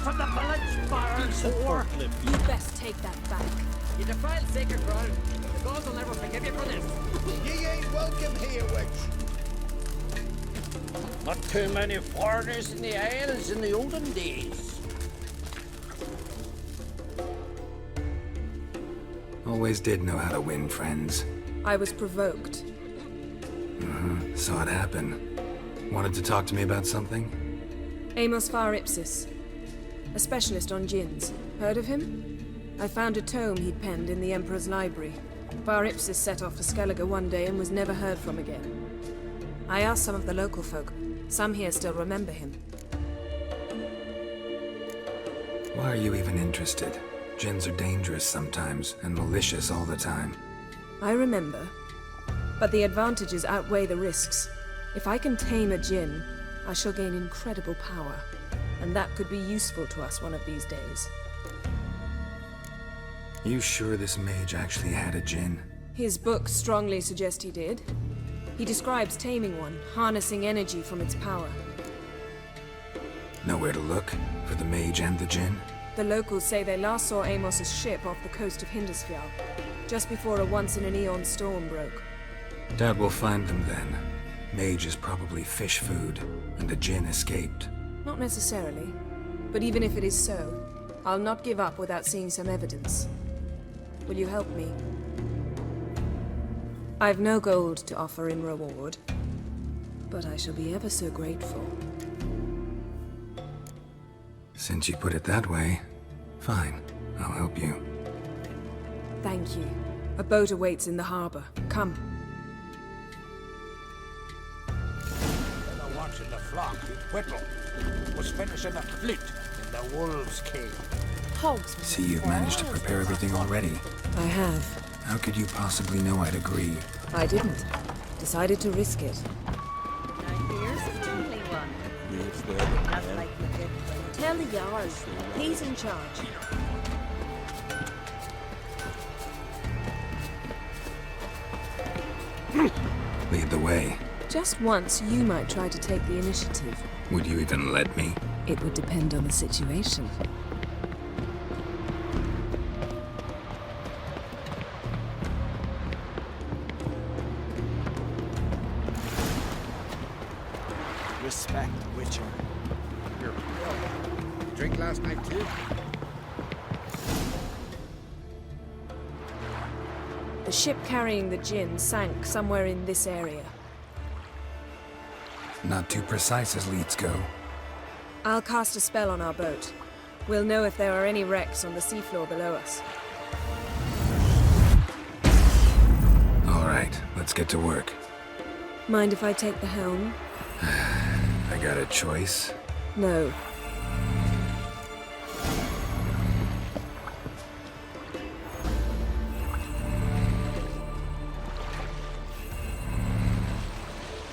from the village, Barrel. You best take that back. You defiled sacred ground. The gods will never forgive you for this. Ye ain't welcome here, witch. Not too many foreigners in the Isles in the olden days. Always did know how to win friends. I was provoked. Saw it happen. Wanted to talk to me about something? Amos Far Ipsis. A specialist on djinns. Heard of him? I found a tome he'd penned in the Emperor's library. Far Ipsis set off for Skellige one day and was never heard from again. I asked some of the local folk. Some here still remember him. Why are you even interested? Djinns are dangerous sometimes, and malicious all the time. I remember. But the advantages outweigh the risks. If I can tame a djinn, I shall gain incredible power. And that could be useful to us one of these days. You sure this mage actually had a djinn? His books strongly suggest he did. He describes taming one, harnessing energy from its power. Nowhere to look for the mage and the djinn? The locals say they last saw Amos's ship off the coast of Hindisfjall, just before a once-in-an-eon storm broke. Doubt we'll find them then. Mage is probably fish food, and the djinn escaped. Not necessarily. But even if it is so, I'll not give up without seeing some evidence. Will you help me? I've no gold to offer in reward, but I shall be ever so grateful. Since you put it that way, fine. I'll help you. Thank you. A boat awaits in the harbor. Come. The watch in the flock in Whittle was finishing a fleet in the Wolves' Cave. Hogs. See, you've managed to prepare everything already. I have. How could you possibly know I'd agree? I didn't. Decided to risk it. Now here's a duly one. Yes, That's like you did. Tell the Jarl. He's in charge. Lead the way. Just once, you might try to take the initiative. Would you even let me? It would depend on the situation. Respect, Witcher. Here. Drink last night too? The ship carrying the djinn sank somewhere in this area. Not too precise as leads go. I'll cast a spell on our boat. We'll know if there are any wrecks on the seafloor below us. All right, let's get to work. Mind if I take the helm? I got a choice. No.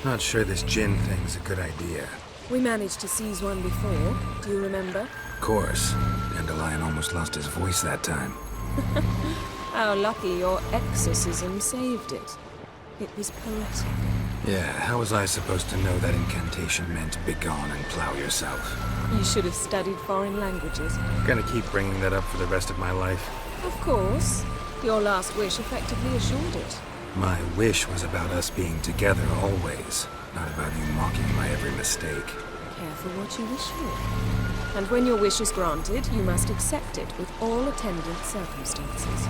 Not sure this djinn thing's a good idea. We managed to seize one before. Do you remember? Of course. Dandelion almost lost his voice that time. How lucky your exorcism saved it. It was poetic. Yeah, how was I supposed to know that incantation meant begone and plow yourself? You should have studied foreign languages. Gonna keep bringing that up for the rest of my life. Of course. Your last wish effectively assured it. My wish was about us being together always, not about you mocking my every mistake. Careful what you wish for. And when your wish is granted, you must accept it with all attendant circumstances.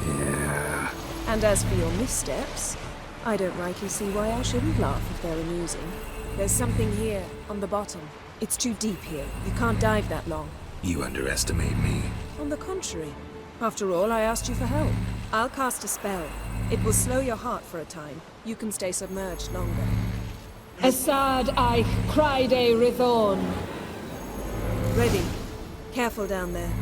Yeah. And as for your missteps, I don't rightly see why I shouldn't laugh if they're amusing. There's something here, on the bottom. It's too deep here. You can't dive that long. You underestimate me. On the contrary. After all, I asked you for help. I'll cast a spell. It will slow your heart for a time. You can stay submerged longer. Assad Eich Cryde Rithorn. Ready. Careful down there.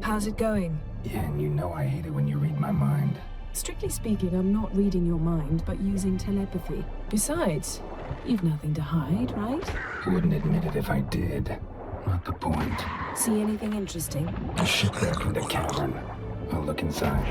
How's it going? Yeah, and you know I hate it when you read my mind. Strictly speaking, I'm not reading your mind, but using telepathy. Besides, You've nothing to hide, right? Wouldn't admit it if I did. Not the point. See anything interesting? A shipwreck and a cavern. I'll look inside.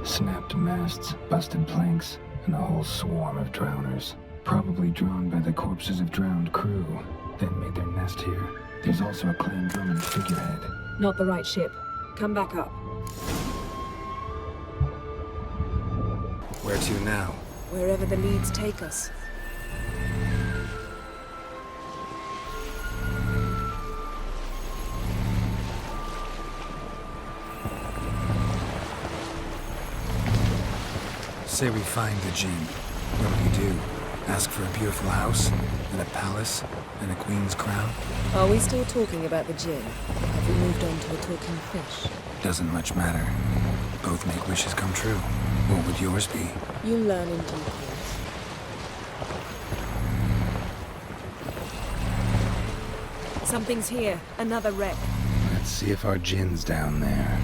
Snapped masts, busted planks, and a whole swarm of drowners. Probably drawn by the corpses of drowned crew, then made their nest here. There's also a clan Drummond figurehead. Not the right ship. Come back up. Where to now? Wherever the leads take us. Say we find the djinn. What will you do? Ask for a beautiful house, and a palace, and a queen's crown? Are we still talking about the djinn? Have we moved on to a talking fish? Doesn't much matter. Both make wishes come true. What would yours be? You'll learn in due course. Something's here. Another wreck. Let's see if our djinn's down there.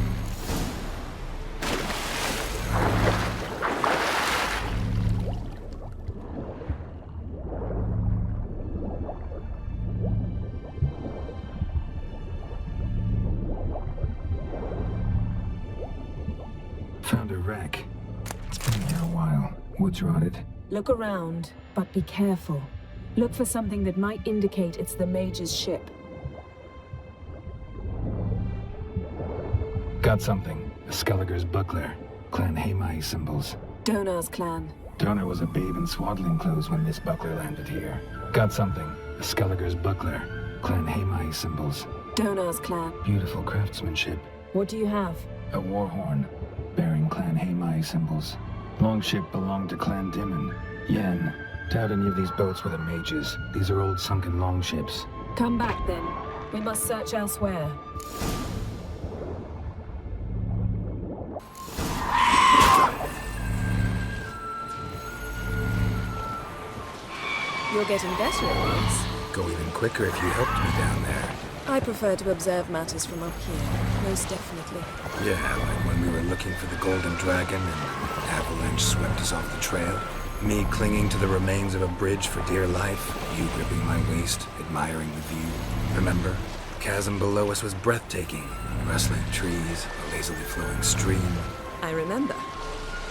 Found a wreck. It's been here a while. Wood's rotted. Look around, but be careful. Look for something that might indicate it's the mage's ship. Got something. A Skelliger's buckler. Clan Haemai symbols. Donar's clan. Donor was a babe in swaddling clothes when this buckler landed here. Got something. A Skelliger's buckler. Clan Haemai symbols. Donar's clan. Beautiful craftsmanship. What do you have? A war horn, bearing Clan Haemai symbols. Longship belonged to Clan Dimon. Yen. Doubt any of these boats were the mages. These are old sunken longships. Come back then. We must search elsewhere. You're getting better at this. Go even quicker if you helped me down there. I prefer to observe matters from up here, most definitely. Yeah, like when we were looking for the Golden Dragon and an avalanche swept us off the trail. Me clinging to the remains of a bridge for dear life. You gripping my waist, admiring the view. Remember? The chasm below us was breathtaking. Rustling trees, a lazily flowing stream. I remember.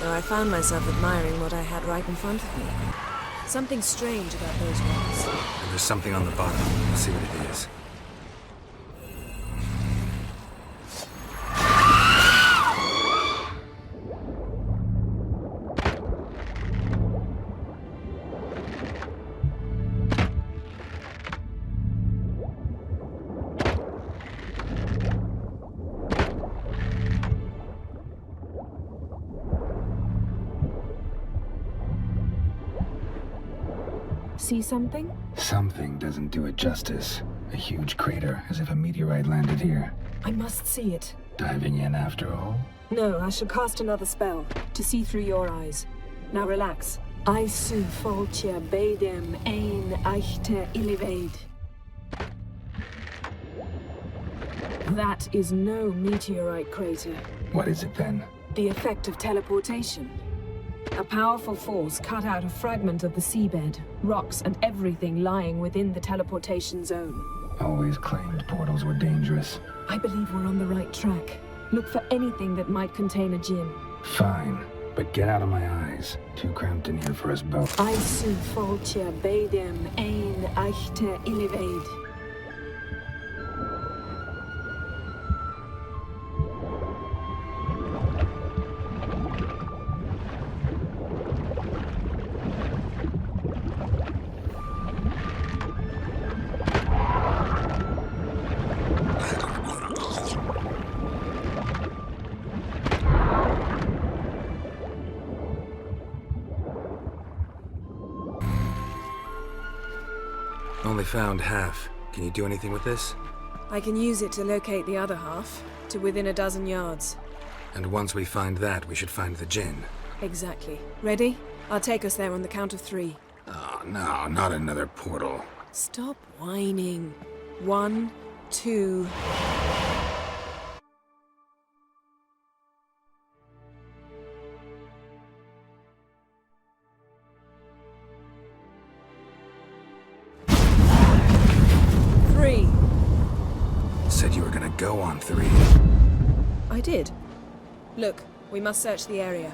Though I found myself admiring what I had right in front of me. Something strange about those rocks. And there's something on the bottom. Let's see what it is. See something? Something doesn't do it justice. A huge crater, as if a meteorite landed here. I must see it. Diving in after all? No, I shall cast another spell, to see through your eyes. Now relax. Aisu foltia beidem ein eichte illivaid. That is no meteorite crater. What is it then? The effect of teleportation. A powerful force cut out a fragment of the seabed, rocks and everything lying within the teleportation zone. Always claimed portals were dangerous. I believe we're on the right track. Look for anything that might contain a djinn. Fine, but get out of my eyes. Too cramped in here for us both. Aisu foltia beidem ein eichte illivaid. Only found half. Can you do anything with this? I can use it to locate the other half, to within a dozen yards. And once we find that, we should find the djinn. Exactly. Ready? I'll take us there on the count of 3. Oh, no, not another portal. Stop whining. 1, 2... Said you were gonna go on 3. I did. Look, we must search the area.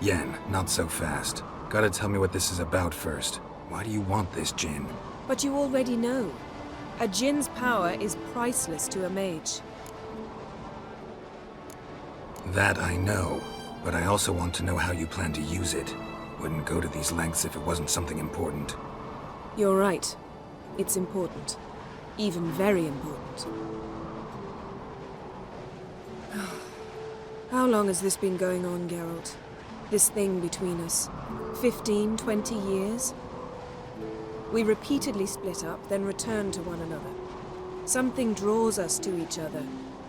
Yen, not so fast. Gotta tell me what this is about first. Why do you want this djinn? But you already know. A djinn's power is priceless to a mage. That I know, but I also want to know how you plan to use it. Wouldn't go to these lengths if it wasn't something important. You're right. It's important. Even very important. How long has this been going on, Geralt? This thing between us? 15, 20 years? We repeatedly split up, then returned to one another. Something draws us to each other,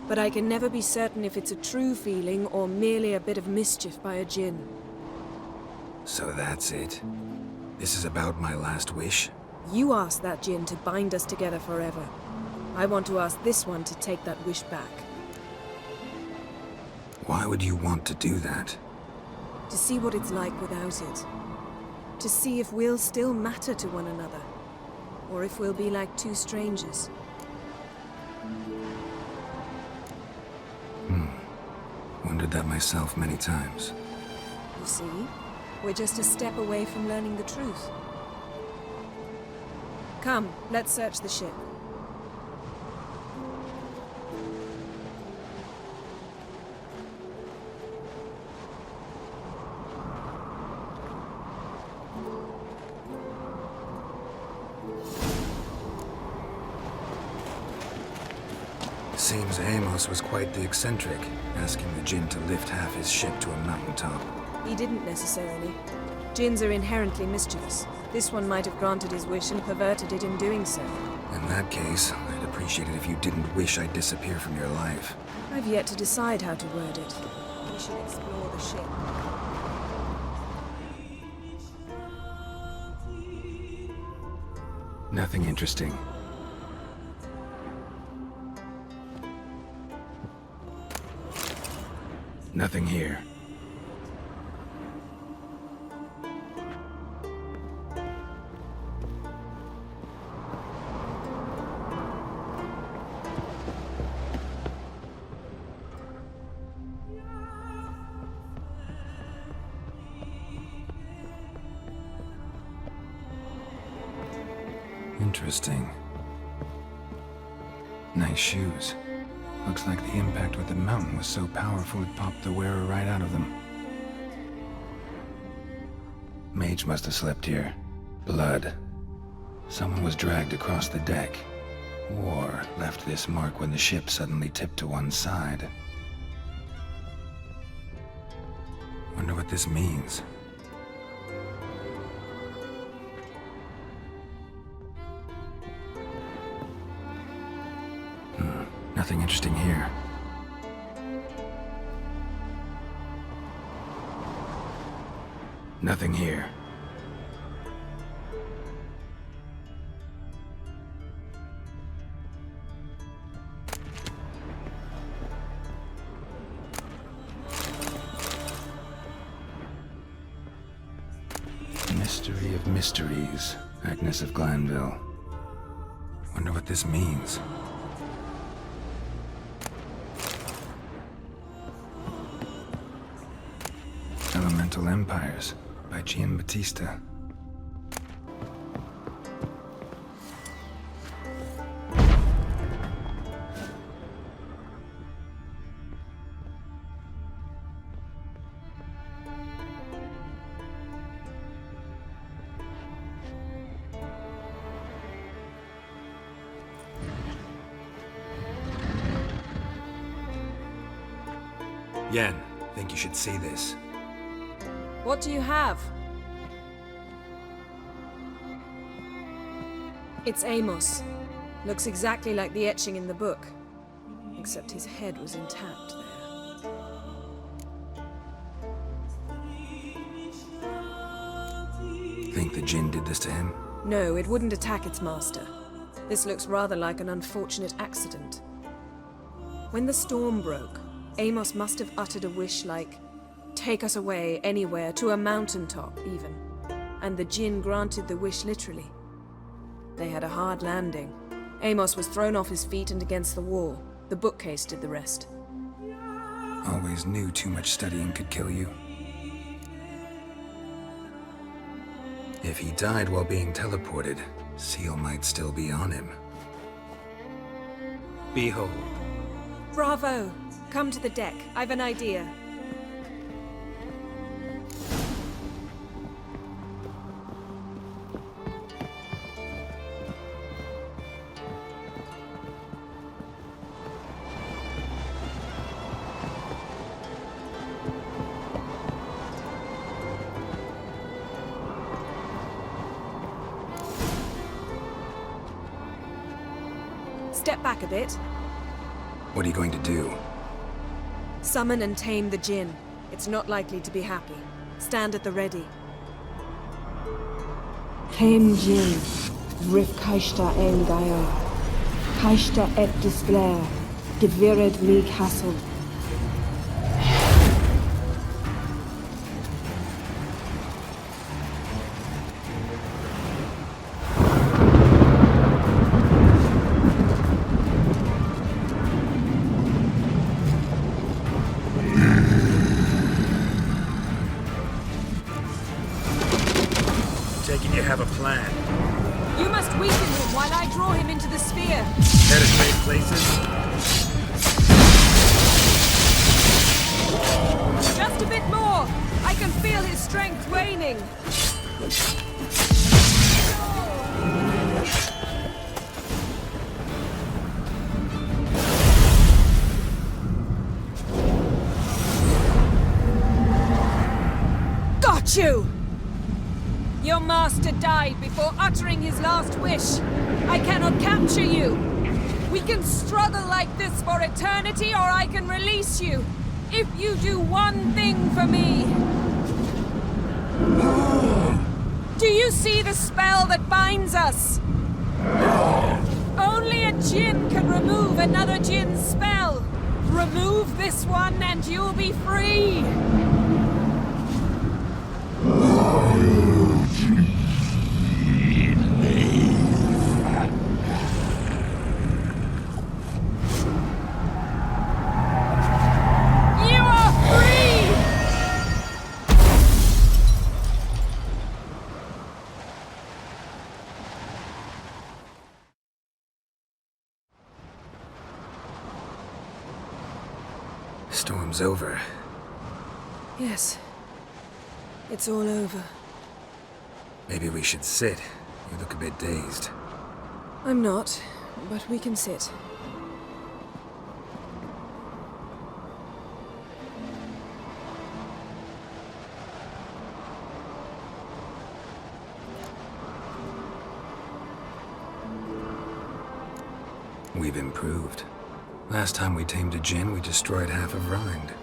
but I can never be certain if it's a true feeling or merely a bit of mischief by a djinn. So that's it? This is about my last wish? You asked that djinn to bind us together forever. I want to ask this one to take that wish back. Why would you want to do that? To see what it's like without it. To see if we'll still matter to one another. Or if we'll be like two strangers. Wondered that myself many times. You see? We're just a step away from learning the truth. Come, let's search the ship. Seems Amos was quite the eccentric, asking the djinn to lift half his ship to a mountaintop. He didn't necessarily. Djinns are inherently mischievous. This one might have granted his wish and perverted it in doing so. In that case, I'd appreciate it if you didn't wish I'd disappear from your life. I've yet to decide how to word it. We should explore the ship. Nothing interesting. Nothing here. Interesting. Nice shoes. Looks like the impact with the mountain was so powerful it popped the wearer right out of them. Mage must have slept here. Blood. Someone was dragged across the deck. War left this mark when the ship suddenly tipped to one side. Wonder what this means. Nothing interesting here. Nothing here. Mystery of mysteries, Agnes of Glanville. Wonder what this means. Elemental Empires by Giambattista. Yen, think you should see this. What do you have? It's Amos. Looks exactly like the etching in the book. Except his head was intact there. Think think the djinn did this to him? No, it wouldn't attack its master. This looks rather like an unfortunate accident. When the storm broke, Amos must have uttered a wish like, "Take us away, anywhere, to a mountaintop, even." And the djinn granted the wish literally. They had a hard landing. Amos was thrown off his feet and against the wall. The bookcase did the rest. Always knew too much studying could kill you. If he died while being teleported, Seal might still be on him. Behold. Bravo! Come to the deck. I've an idea. Step back a bit. What are you going to do? Summon and tame the djinn. It's not likely to be happy. Stand at the ready. Tame djinn, rif kaishta en gaia, kaishta et disblair, gevired me castle. Taking you have a plan. You must weaken him while I draw him into the sphere. Headed great places? Just a bit more. I can feel his strength waning. Got you! Your master died before uttering his last wish. I cannot capture you. We can struggle like this for eternity, or I can release you. If you do one thing for me. Do you see the spell that binds us? Only a djinn can remove another djinn's spell. Remove this one and you'll be free. Storm's over. Yes. It's all over. Maybe we should sit. You look a bit dazed. I'm not, but we can sit. We've improved. Last time we tamed a djinn, we destroyed half of Rind.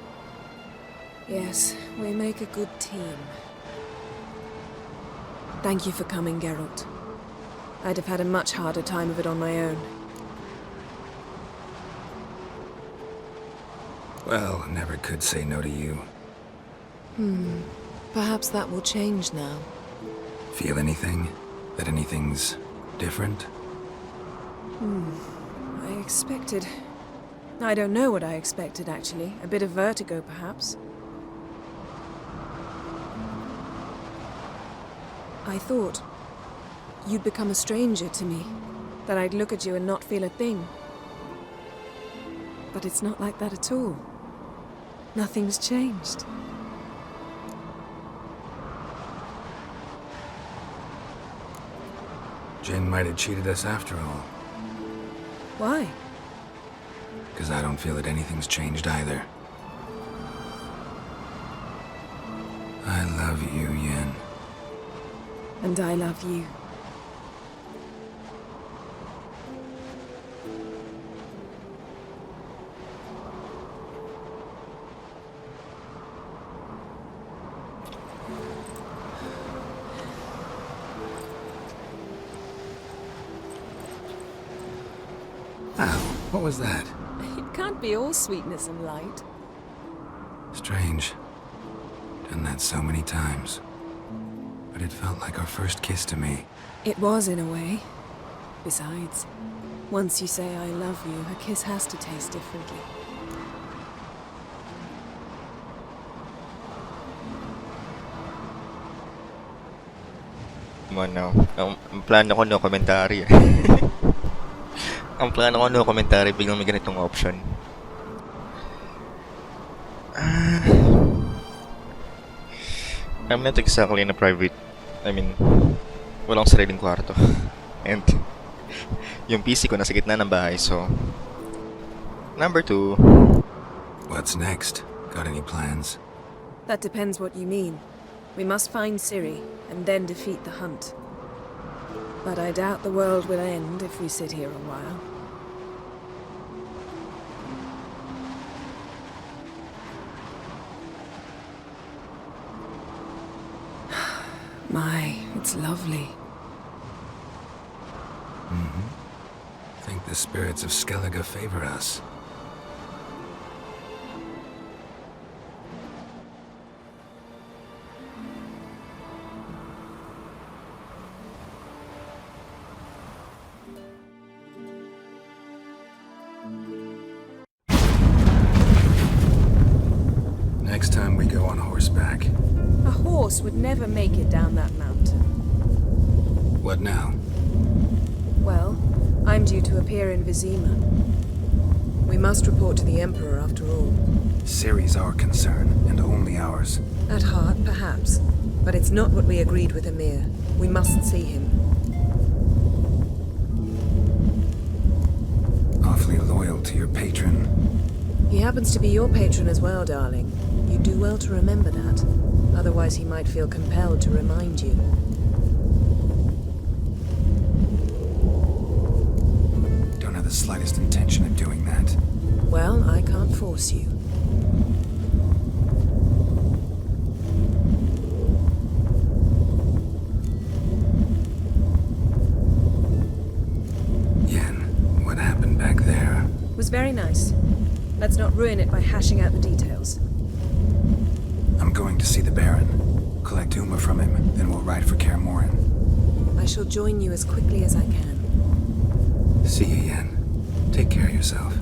Yes, we make a good team. Thank you for coming, Geralt. I'd have had a much harder time of it on my own. Well, never could say no to you. Perhaps that will change now. Feel anything? That anything's different? I expected... I don't know what I expected, actually. A bit of vertigo, perhaps. I thought you'd become a stranger to me, that I'd look at you and not feel a thing. But it's not like that at all. Nothing's changed. Djinn might have cheated us after all. Why? Because I don't feel that anything's changed either. I love you, Yen. And I love you. Ow, what was that? It can't be all sweetness and light. Strange. Done that so many times. But it felt like our first kiss to me. It was, in a way. Besides, once you say I love you, a kiss has to taste differently. Ang plano ko no commentary. Ang plano ko no commentary biglang may ganitong option. I'm not exactly in a private, walang sariling kwarto. And yung PC ko nasa gitna ng bahay, so number 2. What's next? Got any plans? That depends what you mean. We must find Ciri, and then defeat the hunt. But I doubt the world will end if we sit here a while. My, it's lovely. Think the spirits of Skellige favor us. Next time we go on horseback. A horse would never make it down that mountain. What now? Well, I'm due to appear in Vizima. We must report to the Emperor after all. Ciri's our concern, and only ours. At heart, perhaps. But it's not what we agreed with Emir. We must see him. Awfully loyal to your patron. He happens to be your patron as well, darling. You do well to remember that. Otherwise he might feel compelled to remind you. Don't have the slightest intention of doing that. Well, I can't force you. Yen, what happened back there? It was very nice. Let's not ruin it by hashing out the details. I'm going to see the Baron. Collect Uma from him, then we'll ride for Kaer Morhen. I shall join you as quickly as I can. See you, Yen. Take care of yourself.